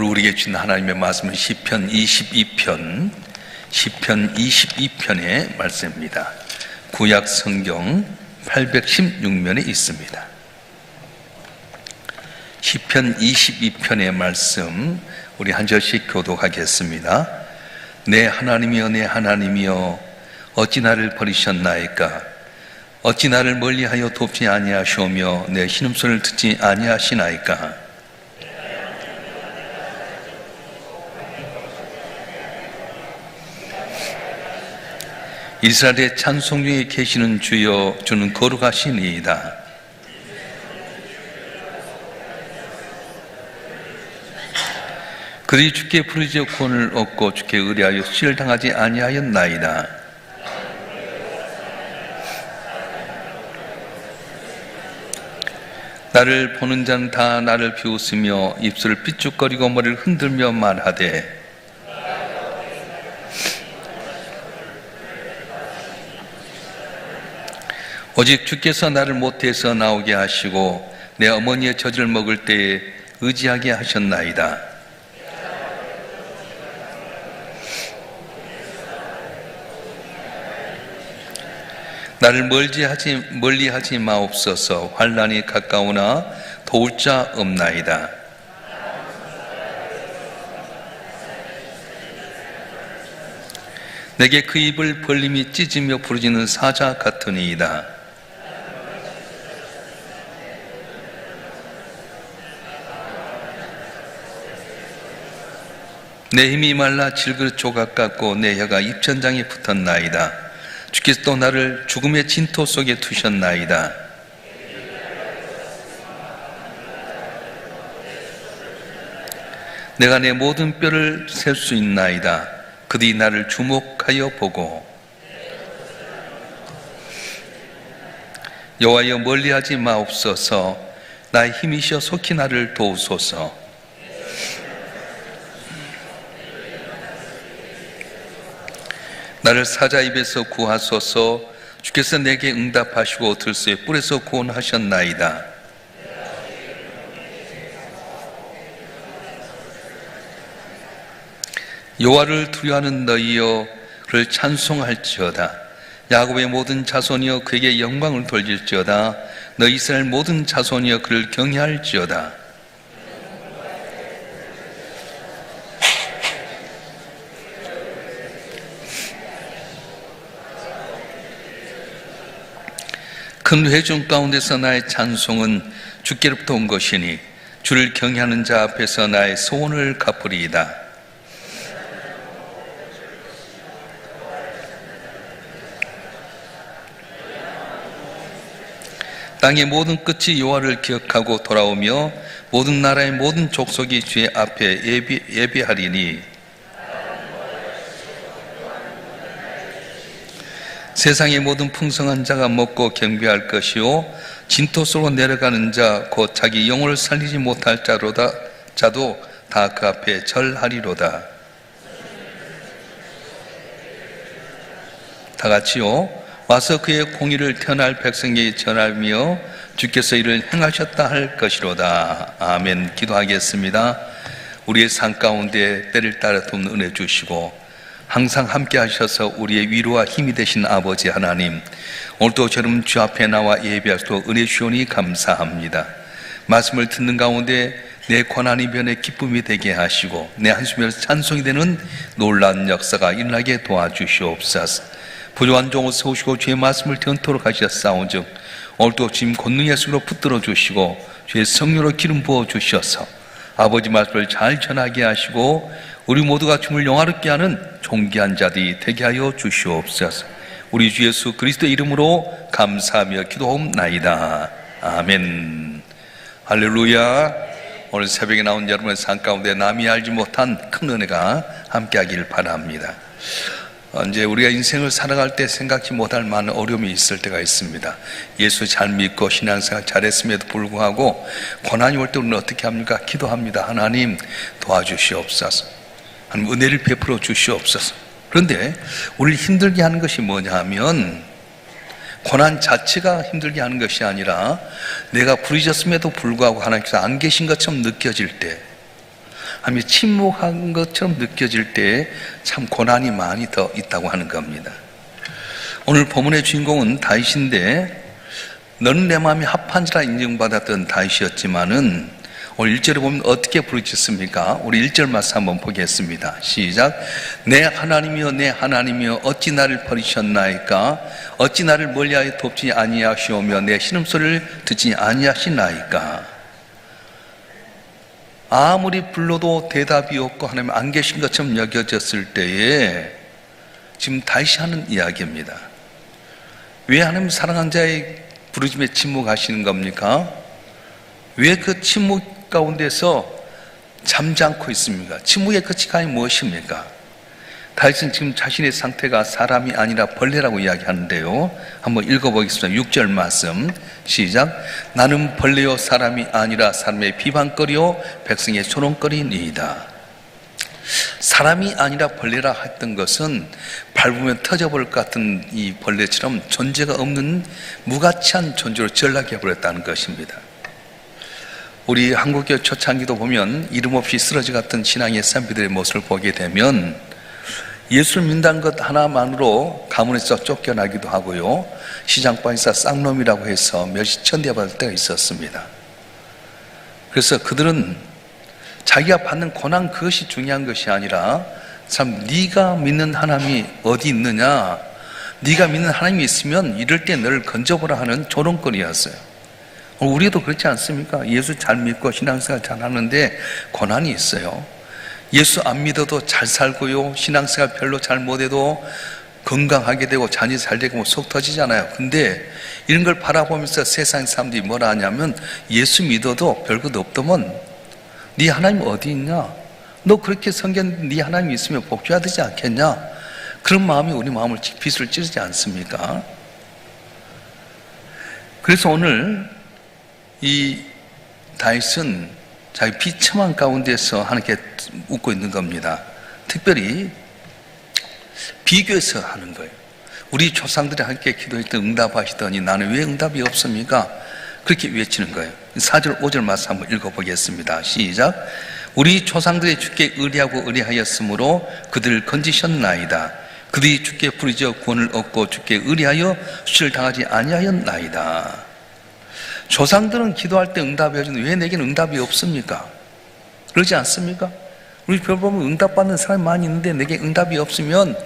오늘 우리에게 주신 하나님의 말씀은 시편 22편의 말씀입니다. 구약 성경 816면에 있습니다. 시편 22편의 말씀 우리 한 절씩 교독하겠습니다. 내 하나님이여 내 하나님이여 어찌 나를 버리셨나이까? 어찌 나를 멀리하여 돕지 아니하시오며 내 신음소리를 듣지 아니하시나이까? 이스라엘의 찬송 중에 계시는 주여 주는 거룩하시니이다. 그들이 주께 부르짖어 구원을 얻고 주께 의뢰하여 수치를 당하지 아니하였나이다. 나를 보는 자는 다 나를 비웃으며 입술을 삐죽거리고 머리를 흔들며 말하되 오직 주께서 나를 모태에서 나오게 하시고 내 어머니의 젖을 먹을 때에 의지하게 하셨나이다. 나를 멀리하지 마옵소서. 환난이 가까우나 도울 자 없나이다. 내게 그 입을 벌림이 찢으며 부르짖는 사자 같으니이다. 내 힘이 말라 질그릇 조각 같고 내 혀가 입천장에 붙었나이다. 주께서 또 나를 죽음의 진토 속에 두셨나이다. 내가 내 모든 뼈를 셀 수 있나이다. 그들이 나를 주목하여 보고 여호와여 멀리하지 마옵소서. 나의 힘이시여 속히 나를 도우소서. 나를 사자 입에서 구하소서. 주께서 내게 응답하시고 들소의 뿔에서 구원하셨나이다. 여호와를 두려워하는 너희여 그를 찬송할지어다. 야곱의 모든 자손이여 그에게 영광을 돌릴지어다. 너희 이스라엘 모든 자손이여 그를 경외할지어다. 큰 회중 가운데서 나의 찬송은 주께로부터 온 것이니 주를 경외하는 자 앞에서 나의 소원을 갚으리이다. 땅의 모든 끝이 여호와를 기억하고 돌아오며 모든 나라의 모든 족속이 주의 앞에 예비하리니 세상의 모든 풍성한 자가 먹고 경배할 것이요 진토 속으로 내려가는 자 곧 자기 영혼을 살리지 못할 자도 다 그 앞에 절하리로다. 다 같이요. 와서 그의 공의를 태어날 백성에게 전하며 주께서 이를 행하셨다 할 것이로다. 아멘. 기도하겠습니다. 우리의 삶 가운데 때를 따라 돕는 은혜 주시고 항상 함께 하셔서 우리의 위로와 힘이 되신 아버지 하나님, 오늘도 저는 주 앞에 나와 예배할 수 있도록 은혜 주오니 감사합니다. 말씀을 듣는 가운데 내 고난이 변해 기쁨이 되게 하시고 내 한숨에서 찬송이 되는 놀라운 역사가 일어나게 도와주시옵소서. 부조한 종을 세우시고 주의 말씀을 전토록 하셨사온즉 오늘도 주님 권능 예수로 붙들어 주시고 주의 성령으로 기름 부어 주셔서 아버지 말씀을 잘 전하게 하시고 우리 모두가 주님을 영화롭게 하는 존귀한 자들이 되게 하여 주시옵소서. 우리 주 예수 그리스도의 이름으로 감사하며 기도하옵나이다. 아멘. 할렐루야. 오늘 새벽에 나온 여러분의 삶 가운데 남이 알지 못한 큰 은혜가 함께하기를 바랍니다. 이제 우리가 인생을 살아갈 때 생각지 못할 많은 어려움이 있을 때가 있습니다. 예수 잘 믿고 신앙생활 잘했음에도 불구하고 고난이 올 때 우리는 어떻게 합니까? 기도합니다. 하나님 도와주시옵소서. 하나님 은혜를 베풀어 주시옵소서. 그런데 우리를 힘들게 하는 것이 뭐냐 하면 고난 자체가 힘들게 하는 것이 아니라 내가 부르짖었음에도 불구하고 하나님께서 안 계신 것처럼 느껴질 때 하며 침묵한 것처럼 느껴질 때 참 고난이 많이 더 있다고 하는 겁니다. 오늘 본문의 주인공은 다윗인데 너는 내 마음이 합한지라 인정받았던 다윗이었지만은 오늘 1절에 보면 어떻게 부르짖습니까? 우리 1절 말씀 한번 보겠습니다. 시작. 내 하나님이여 내 하나님이여 어찌 나를 버리셨나이까? 어찌 나를 멀리하여 돕지 아니하시오며 내 신음소리를 듣지 아니하시나이까? 아무리 불러도 대답이 없고 하나님 안 계신 것처럼 여겨졌을 때에 지금 다시 하는 이야기입니다. 왜 하나님 사랑한 자의 부르짖음에 침묵하시는 겁니까? 왜 그 침묵 가운데서 잠잠고 있습니까? 침묵의 끝이 무엇입니까? 다윗은 지금 자신의 상태가 사람이 아니라 벌레라고 이야기하는데요. 한번 읽어보겠습니다. 6절 말씀 시작. 나는 벌레요 사람이 아니라 사람의 비방거리요 백성의 조롱거리니이다. 사람이 아니라 벌레라 했던 것은 밟으면 터져버릴 것 같은 이 벌레처럼 존재가 없는 무가치한 존재로 전락해버렸다는 것입니다. 우리 한국교 초창기도 보면 이름 없이 쓰러져 갔던 신앙의 선비들의 모습을 보게 되면 예수를 믿는 것 하나만으로 가문에서 쫓겨나기도 하고요, 시장방에서 쌍놈이라고 해서 멸시천대받을 때가 있었습니다. 그래서 그들은 자기가 받는 고난 그것이 중요한 것이 아니라 참 네가 믿는 하나님이 어디 있느냐, 네가 믿는 하나님이 있으면 이럴 때 너를 건져보라 하는 조롱거리였어요. 우리도 그렇지 않습니까? 예수 잘 믿고 신앙생활 잘 하는데 고난이 있어요. 예수 안 믿어도 잘 살고요, 신앙생활 별로 잘 못해도 건강하게 되고 자녀 잘 되고 속 터지잖아요. 근데 이런 걸 바라보면서 세상 사람들이 뭐라 하냐면 예수 믿어도 별것 없더만 네 하나님 어디 있냐? 너 그렇게 성경 네 하나님 있으면 복줘야 되지 않겠냐? 그런 마음이 우리 마음을 빗을 찌르지 않습니까? 그래서 오늘 이 다윗은 자기 비참한 가운데서 하나님께 웃고 있는 겁니다. 특별히 비교해서 하는 거예요. 우리 조상들이 하나님께 기도할 때 응답하시더니 나는 왜 응답이 없습니까? 그렇게 외치는 거예요. 4절 5절 말씀 한번 읽어보겠습니다. 시작. 우리 조상들이 주께 의리하고 의리하였으므로 그들을 건지셨나이다. 그들이 주께 부르짖어 구원을 얻고 주께 의리하여 수치를 당하지 아니하였나이다. 조상들은 기도할 때 응답해 주는데 왜 내게는 응답이 없습니까? 그러지 않습니까? 우리 별 보면 응답받는 사람이 많이 있는데 내게 응답이 없으면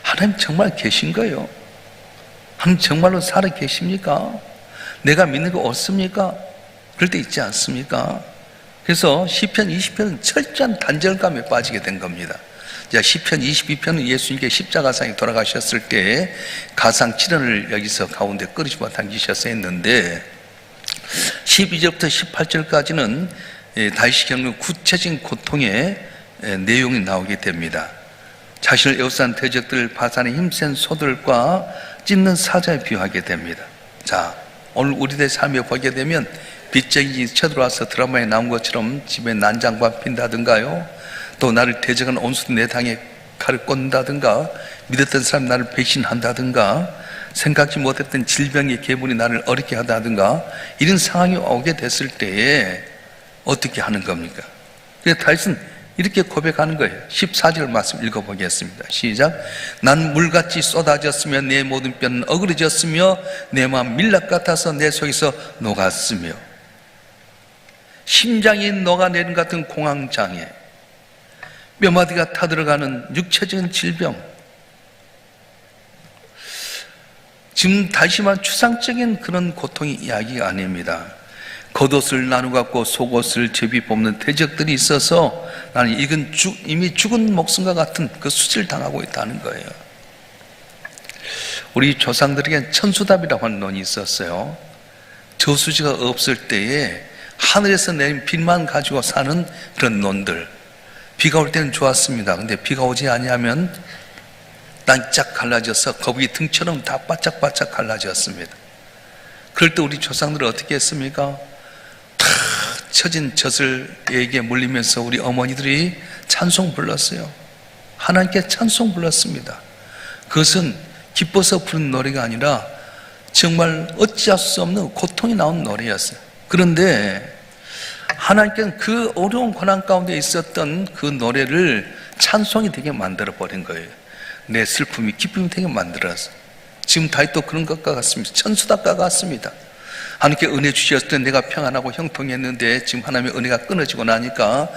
하나님 정말 계신 거예요. 하나님 정말로 살아 계십니까? 내가 믿는 거 없습니까? 그럴 때 있지 않습니까? 그래서 시편 20편은 철저한 단절감에 빠지게 된 겁니다. 시편 22편은 예수님께 십자가상에 돌아가셨을 때 가상 7원을 여기서 가운데 끓이시고 당기셔서 했는데 12절부터 18절까지는 다윗이 겪는 구체적인 고통의 내용이 나오게 됩니다. 자신을 에워싼 대적들, 바산의 힘센 소들과 찢는 사자에 비유하게 됩니다. 자, 오늘 우리들의 삶에 보게 되면 빚쟁이 쳐들어와서 드라마에 나온 것처럼 집에 난장판 핀다든가요, 또 나를 대적한 온수도 내 당에 칼을 꽂는다든가, 믿었던 사람 나를 배신한다든가, 생각지 못했던 질병의 계분이 나를 어렵게 하다든가, 이런 상황이 오게 됐을 때에 어떻게 하는 겁니까? 그래서 다윗은 이렇게 고백하는 거예요. 14절 말씀 읽어보겠습니다. 시작. 난 물같이 쏟아졌으며 내 모든 뼈는 어그러졌으며 내 마음 밀랍 같아서 내 속에서 녹았으며, 심장이 녹아내린 같은 공황장애, 뼈마디가 타들어가는 육체적인 질병, 지금 다시만 추상적인 그런 고통의 이야기가 아닙니다. 겉옷을 나누어 갖고 속옷을 제비 뽑는 대적들이 있어서 나는 이건 이미 죽은 목숨과 같은 그 수치를 당하고 있다는 거예요. 우리 조상들에겐 천수답이라고 하는 논이 있었어요. 저수지가 없을 때에 하늘에서 내린 빛만 가지고 사는 그런 논들. 비가 올 때는 좋았습니다. 근데 비가 오지 아니하면 땅이 쫙 갈라져서 거북이 등처럼 다 바짝바짝 갈라졌습니다. 그럴 때 우리 조상들은 어떻게 했습니까? 탁 처진 젖을에게 물리면서 우리 어머니들이 찬송 불렀어요. 하나님께 찬송 불렀습니다. 그것은 기뻐서 부른 노래가 아니라 정말 어찌할 수 없는 고통이 나온 노래였어요. 그런데 하나님께서는 그 어려운 고난 가운데 있었던 그 노래를 찬송이 되게 만들어 버린 거예요. 내 슬픔이 기쁨이 되게 만들어서. 지금 다윗도 그런 것과 같습니다. 천수답과 같습니다. 하나님께 은혜 주셨을 때 내가 평안하고 형통했는데 지금 하나님의 은혜가 끊어지고 나니까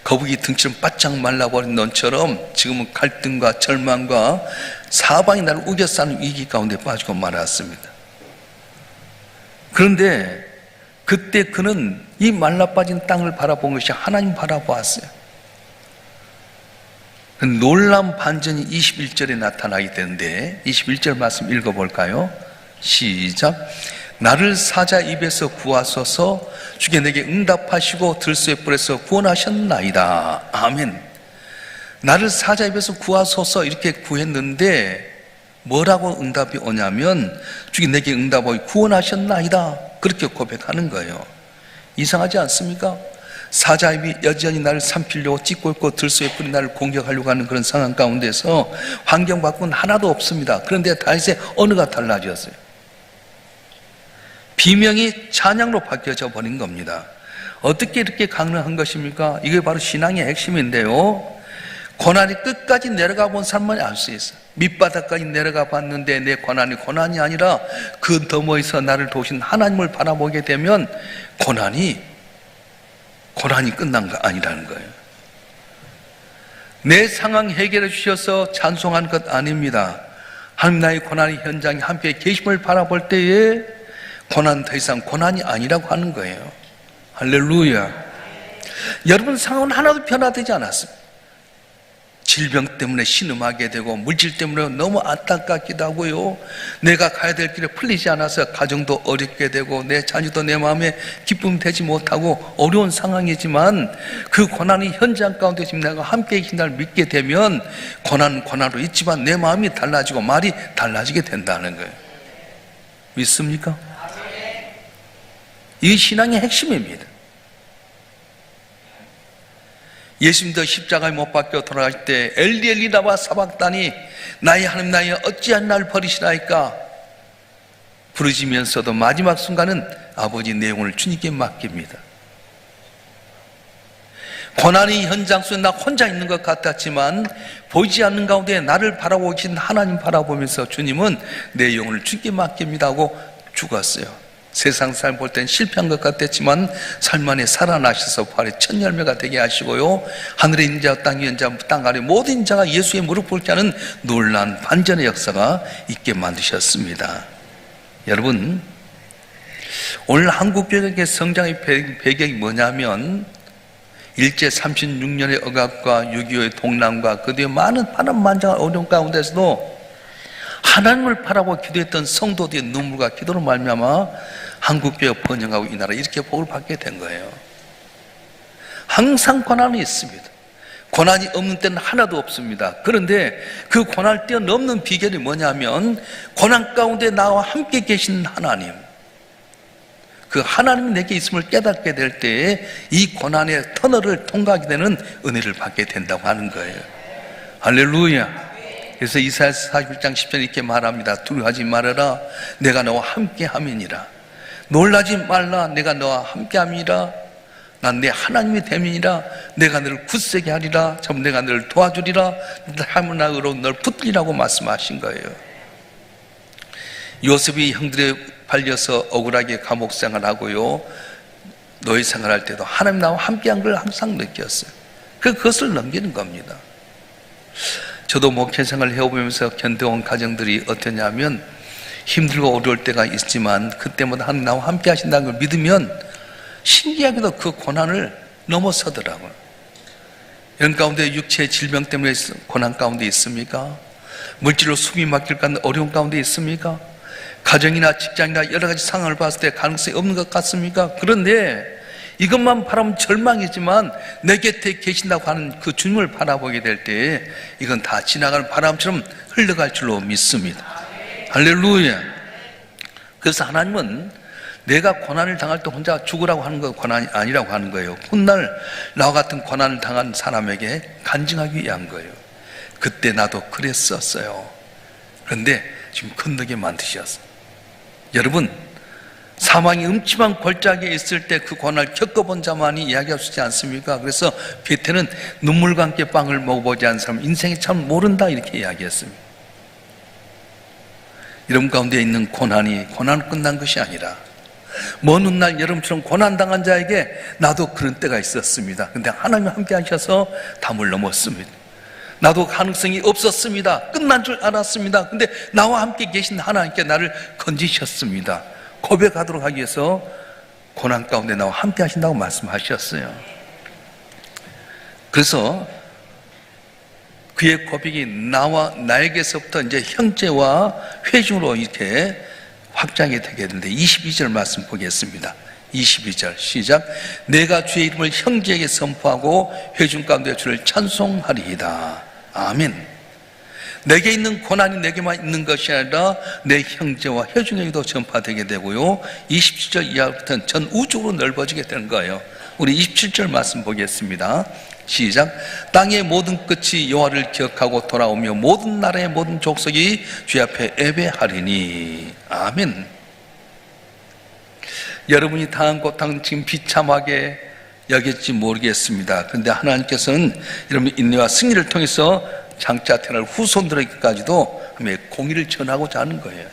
거북이 등처럼 바짝 말라버린 논처럼 지금은 갈등과 절망과 사방이 나를 우겨싸는 위기 가운데 빠지고 말았습니다. 그런데 그때 그는 이 말라빠진 땅을 바라본 것이 하나님 바라보았어요. 놀라운 반전이 21절에 나타나게 되는데 21절 말씀 읽어볼까요? 시작. 나를 사자 입에서 구하소서. 주께 내게 응답하시고 들소의 뿔에서 구원하셨나이다. 아멘. 나를 사자 입에서 구하소서 이렇게 구했는데 뭐라고 응답이 오냐면 주께 내게 응답하고 구원하셨나이다. 그렇게 고백하는 거예요. 이상하지 않습니까? 사자 입이 여전히 나를 삼키려고 찢고 있고 들소의 뿔이 나를 공격하려고 하는 그런 상황 가운데서 환경 밖은 하나도 없습니다. 그런데 다윗의 언어가 달라졌어요. 비명이 찬양으로 바뀌어져 버린 겁니다. 어떻게 이렇게 가능한 것입니까? 이게 바로 신앙의 핵심인데요. 고난이 끝까지 내려가 본 사람만이 알 수 있어요. 밑바닥까지 내려가 봤는데 내 고난이 아니라 그 너머에서 나를 도우신 하나님을 바라보게 되면 고난이 끝난 거 아니라는 거예요. 내 상황 해결해 주셔서 찬송한 것 아닙니다. 하나님 나의 고난의 현장에 함께 계심을 바라볼 때에 고난 더 이상 고난이 아니라고 하는 거예요. 할렐루야. 여러분 상황은 하나도 변화되지 않았습니다. 질병 때문에 신음하게 되고 물질 때문에 너무 안타깝기도 하고요. 내가 가야 될 길에 풀리지 않아서 가정도 어렵게 되고 내 자녀도 내 마음에 기쁨 되지 못하고 어려운 상황이지만 그 고난의 현장 가운데 지금 내가 함께 계신다를 믿게 되면 고난으로 있지만 내 마음이 달라지고 말이 달라지게 된다는 거예요. 믿습니까? 이 신앙의 핵심입니다. 예수님도 십자가에 못 박혀 돌아갈 때 엘리 엘리 라마 사박다니 나의 하나님 나의 어찌한 날 버리시나이까 부르짖으면서도 마지막 순간은 아버지 내 영혼을 주님께 맡깁니다. 고난의 현장 속에 나 혼자 있는 것 같았지만 보이지 않는 가운데 나를 바라보고 계신 하나님 바라보면서 주님은 내 영혼을 주님께 맡깁니다 하고 죽었어요. 세상 삶 볼 땐 실패한 것 같았지만 삶 안에 살아나셔서 부활의 첫 열매가 되게 하시고요. 하늘에 있는 자, 땅에 있는 자, 땅 아래 모든 자가 예수의 무릎 꿇게 하는 놀라운 반전의 역사가 있게 만드셨습니다. 여러분, 오늘 한국교회의 성장의 배경이 뭐냐면 일제 36년의 억압과 6.25의 동남과 그 뒤에 많은 파란만장한 어려움 가운데서도 하나님을 바라보고 기도했던 성도들의 눈물과 기도로 말미암아 한국교회가 번영하고 이 나라 이렇게 복을 받게 된 거예요. 항상 고난이 있습니다. 고난이 없는 때는 하나도 없습니다. 그런데 그 고난을 뛰어넘는 비결이 뭐냐면 고난 가운데 나와 함께 계신 하나님, 그 하나님이 내게 있음을 깨닫게 될 때에 이 고난의 터널을 통과하게 되는 은혜를 받게 된다고 하는 거예요. 할렐루야. 그래서 이사야서 41장 10절 이렇게 말합니다. 두려워하지 말아라. 내가 너와 함께 함이니라. 놀라지 말라. 내가 너와 함께 함이니라. 난 내 하나님이 됨이니라. 내가 너를 굳세게 하리라. 참 내가 너를 도와주리라. 하물락으로 널 붙들리라고 말씀하신 거예요. 요셉이 형들에 팔려서 억울하게 감옥 생활하고요, 노예 생활할 때도 하나님 나와 함께한 걸 항상 느꼈어요. 그것을 넘기는 겁니다. 저도 목회 생활을 해오면서 견뎌온 가정들이 어떠냐면 힘들고 어려울 때가 있지만 그때마다 하나님 나와 함께 하신다는 걸 믿으면 신기하게도 그 고난을 넘어서더라고요. 이런 가운데 육체의 질병 때문에 고난 가운데 있습니까? 물질로 숨이 막힐 것 같은 어려운 가운데 있습니까? 가정이나 직장이나 여러 가지 상황을 봤을 때 가능성이 없는 것 같습니까? 그런데 이것만 바라보면 절망이지만 내 곁에 계신다고 하는 그 주님을 바라보게 될 때 이건 다 지나가는 바람처럼 흘러갈 줄로 믿습니다. 할렐루야. 그래서 하나님은 내가 고난을 당할 때 혼자 죽으라고 하는 건 고난이 아니라고 하는 거예요. 훗날 나와 같은 고난을 당한 사람에게 간증하기 위한 거예요. 그때 나도 그랬었어요. 그런데 지금 건너게 만드셨어요. 여러분, 사망이 음침한 골짜기에 있을 때 그 고난을 겪어본 자만이 이야기할 수 있지 않습니까? 그래서 베테는 눈물과 함께 빵을 먹어보지 않은 사람 인생이 참 모른다 이렇게 이야기했습니다. 여러분 가운데 있는 고난은 끝난 것이 아니라 먼 훗날 여러분처럼 고난당한 자에게 나도 그런 때가 있었습니다. 근데 하나님 함께 하셔서 담을 넘었습니다. 나도 가능성이 없었습니다. 끝난 줄 알았습니다. 근데 나와 함께 계신 하나님께 나를 건지셨습니다. 고백하도록 하기 위해서 고난 가운데 나와 함께 하신다고 말씀하셨어요. 그래서 그의 고백이 나에게서부터 이제 형제와 회중으로 이렇게 확장이 되게 되는데 22절 말씀 보겠습니다. 22절 시작. 내가 주의 이름을 형제에게 선포하고 회중 가운데 주를 찬송하리이다. 아멘. 내게 있는 고난이 내게만 있는 것이 아니라 내 형제와 회중에게도 전파되게 되고요, 27절 이하부터는 전 우주로 넓어지게 되는 거예요. 우리 27절 말씀 보겠습니다. 시작. 땅의 모든 끝이 여호와를 기억하고 돌아오며 모든 나라의 모든 족속이 주 앞에 예배하리니. 아멘. 여러분이 당한 고통 지금 비참하게 여길지 모르겠습니다. 그런데 하나님께서는 여러분의 인내와 승리를 통해서 장차 태어날 후손들에게까지도 공의를 전하고자 하는 거예요.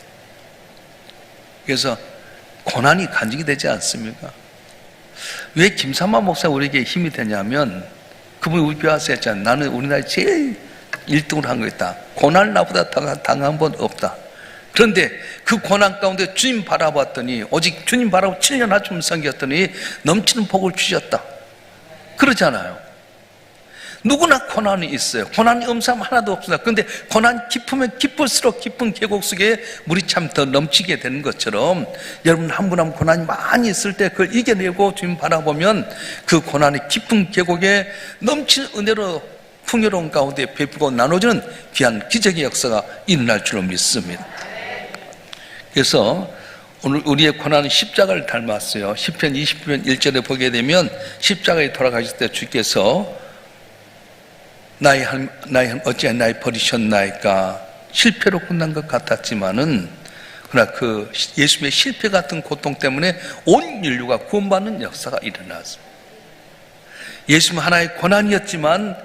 그래서 고난이 간직이 되지 않습니까? 왜 김삼만 목사 우리에게 힘이 되냐면 그분이 우리 교회에서 했잖아요. 나는 우리나라에 제일 1등을 한 거였다. 고난을 나보다 당한 번 없다. 그런데 그 고난 가운데 주님 바라봤더니, 오직 주님 바라보고 7년 하쯤 섬겼더니 넘치는 복을 주셨다. 그러잖아요. 누구나 고난이 있어요. 고난이 없는 사람 하나도 없습니다. 그런데 고난 깊으면 깊을수록 깊은 계곡 속에 물이 참 더 넘치게 되는 것처럼 여러분 한 분 한 분 고난이 많이 있을 때 그걸 이겨내고 주님 바라보면 그 고난의 깊은 계곡에 넘치는 은혜로 풍요로운 가운데 베푸고 나눠주는 귀한 기적의 역사가 일어날 줄로 믿습니다. 그래서 오늘 우리의 고난은 십자가를 닮았어요. 시편 20편 1절에 보게 되면 십자가에 돌아가실 때 주께서 나의 하나님 어찌하여 나를 버리셨나이까. 실패로 끝난 것 같았지만은 그러나 그 예수님의 실패 같은 고통 때문에 온 인류가 구원받는 역사가 일어났습니다. 예수님은 하나의 고난이었지만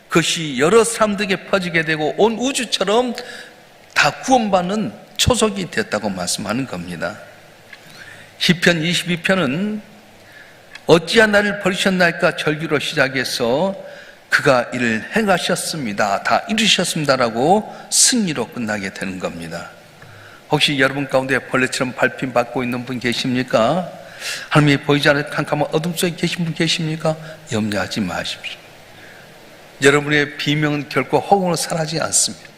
그것이 여러 사람들에게 퍼지게 되고 온 우주처럼 다 구원받는 초석이 됐다고 말씀하는 겁니다. 시편 22편은 어찌하여 나를 버리셨나이까 절규로 시작해서 그가 이를 행하셨습니다, 다 이루셨습니다라고 승리로 끝나게 되는 겁니다. 혹시 여러분 가운데 벌레처럼 밟힘 받고 있는 분 계십니까? 하나님이 보이지 않는 캄캄한 어둠 속에 계신 분 계십니까? 염려하지 마십시오. 여러분의 비명은 결코 허공으로 사라지지 않습니다.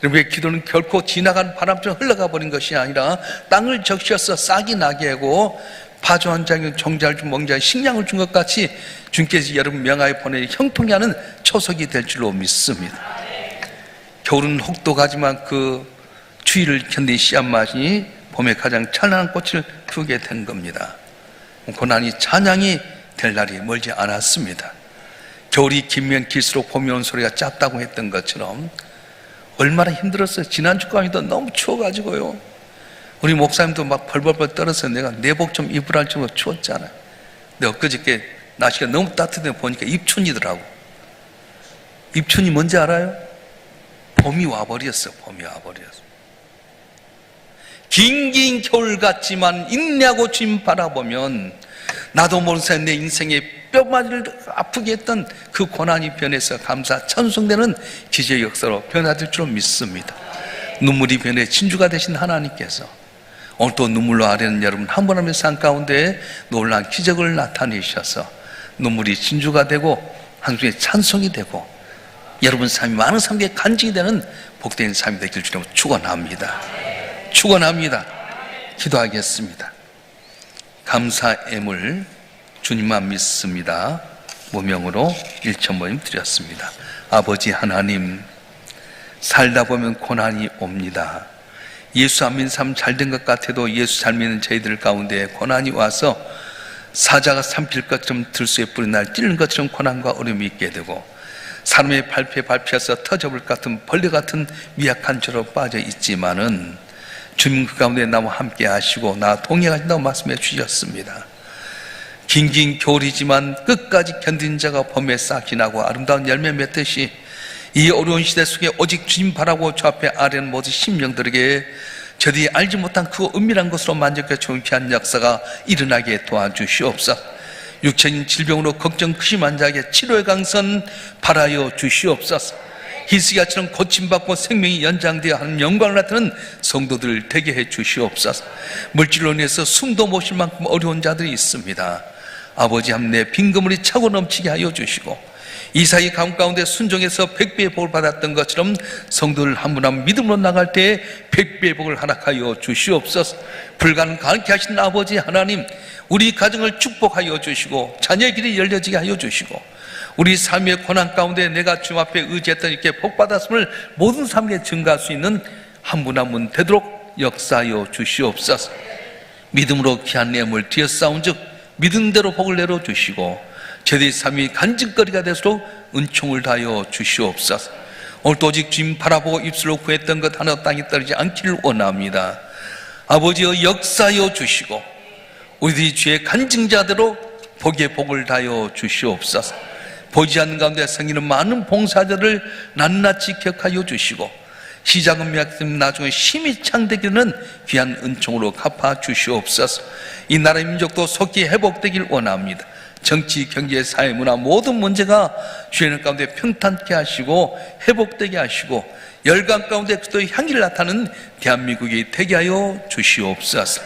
여러분의 기도는 결코 지나간 바람처럼 흘러가 버린 것이 아니라 땅을 적셔서 싹이 나게 하고 파주 한 장에 종자를 준 멍자에 식량을 준 것 같이 주님께서 여러분 명하에 보내 형통케 하는 초석이 될 줄로 믿습니다. 겨울은 혹독하지만 그 추위를 견딘 씨앗맛이 봄에 가장 찬란한 꽃을 피우게 된 겁니다. 고난이 찬양이 될 날이 멀지 않았습니다. 겨울이 길면 길수록 봄이 오는 소리가 짧다고 했던 것처럼 얼마나 힘들었어요. 지난주까지도 너무 추워가지고요, 우리 목사님도 막 벌벌벌 떨어서 내가 내복 좀 입으라 할 정도로 추웠잖아요. 근데 엊그저께 날씨가 너무 따뜻해 보니까 입춘이더라고. 입춘이 뭔지 알아요? 봄이 와버렸어. 봄이 와버렸어. 긴긴 겨울 같지만 인내하고 주님 바라보면 나도 모르는 사이 내 인생의 뼈마디를 아프게 했던 그 고난이 변해서 감사 찬송되는 기적의 역사로 변화될 줄 믿습니다. 눈물이 변해 진주가 되신 하나님께서 오늘 또 눈물로 아뢰는 여러분 한 분 한 분 삶 가운데 놀라운 기적을 나타내셔서 눈물이 진주가 되고 한숨에 찬송이 되고 여러분 삶이 많은 사람에게 간직이 되는 복된 삶이 되길 주님으로 축원합니다. 축원합니다. 기도하겠습니다. 감사 예물 주님만 믿습니다. 무명으로 1,000번임 드렸습니다. 아버지 하나님, 살다 보면 고난이 옵니다. 예수 안 믿는 삶 잘된 것 같아도 예수 잘 믿는 저희들 가운데 고난이 와서 사자가 삼킬 것처럼 들소에 뿌리 날 찌르는 것처럼 고난과 어려움이 있게 되고 사람의 발피에 밟혀서 터져볼 것 같은 벌레 같은 미약한 죄로 빠져 있지만은 주님 그 가운데 나와 함께 하시고 나 동행하신다고 말씀해 주셨습니다. 긴긴 겨울이지만 끝까지 견딘 자가 봄에 싹이 나고 아름다운 열매 맺듯이 이 어려운 시대 속에 오직 주님 바라고 저 앞에 아뢰는 모든 심령들에게 저들이 알지 못한 그 은밀한 것으로 만족해 존귀한 역사가 일어나게 도와주시옵소서. 육체적인 질병으로 걱정 근심한 자에게 치료의 강선 바라여 주시옵소서. 히스기야처럼 고침받고 생명이 연장되어 하는 영광을 나타내는 성도들 되게 해 주시옵소서. 물질로 인해서 숨도 못 쉴 만큼 어려운 자들이 있습니다. 아버지 하나님, 내 빈그물이 차고 넘치게 하여 주시고 이사의 가문 가운데 순종해서 100배의 복을 받았던 것처럼 성도를 한 분 한 분 믿음으로 나갈 때에 100배의 복을 허락하여 주시옵소서. 불가능하게 하신 아버지 하나님, 우리 가정을 축복하여 주시고 자녀의 길이 열려지게 하여 주시고 우리 삶의 고난 가운데 내가 주님 앞에 의지했던 이렇게 복받았음을 모든 삶에 증가할 수 있는 한 분 한 분 되도록 역사하여 주시옵소서. 믿음으로 귀한 예물 뒤에 쌓은 즉 믿음대로 복을 내려주시고 저희들의 삶이 간증거리가 되도록 은총을 다하여 주시옵소서. 오늘도 오직 주님 바라보고 입술로 구했던 것 하나 땅에 떨어지지 않기를 원합니다. 아버지여 역사하여 주시고 우리들이 주의 간증자대로 복의 복을 다하여 주시옵소서. 보이지 않는 가운데 생기는 많은 봉사자들을 낱낱이 기억하여 주시고 시작은 미약했으면 나중에 힘이 창되기는 귀한 은총으로 갚아 주시옵소서. 이 나라의 민족도 속히 회복되길 원합니다. 정치, 경제, 사회, 문화 모든 문제가 주의 가운데 평탄케 하시고 회복되게 하시고 열강 가운데 그리스도의 향기를 나타내는 대한민국이 되게 하여 주시옵소서.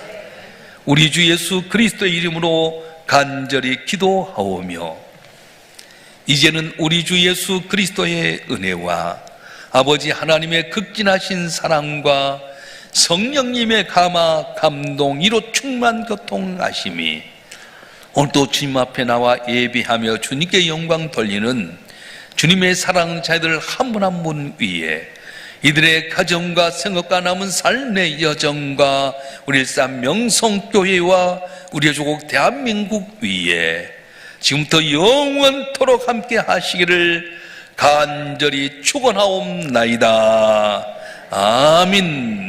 우리 주 예수 그리스도의 이름으로 간절히 기도하오며 이제는 우리 주 예수 그리스도의 은혜와 아버지 하나님의 극진하신 사랑과 성령님의 감화 감동 이로 충만 교통하심이 오늘도 주님 앞에 나와 예비하며 주님께 영광 돌리는 주님의 사랑하는 자들 한 분 한 분 위에 이들의 가정과 생업과 남은 삶의 여정과 우리 일산 명성교회와 우리의 조국 대한민국 위에 지금부터 영원토록 함께 하시기를 간절히 축원하옵나이다. 아멘.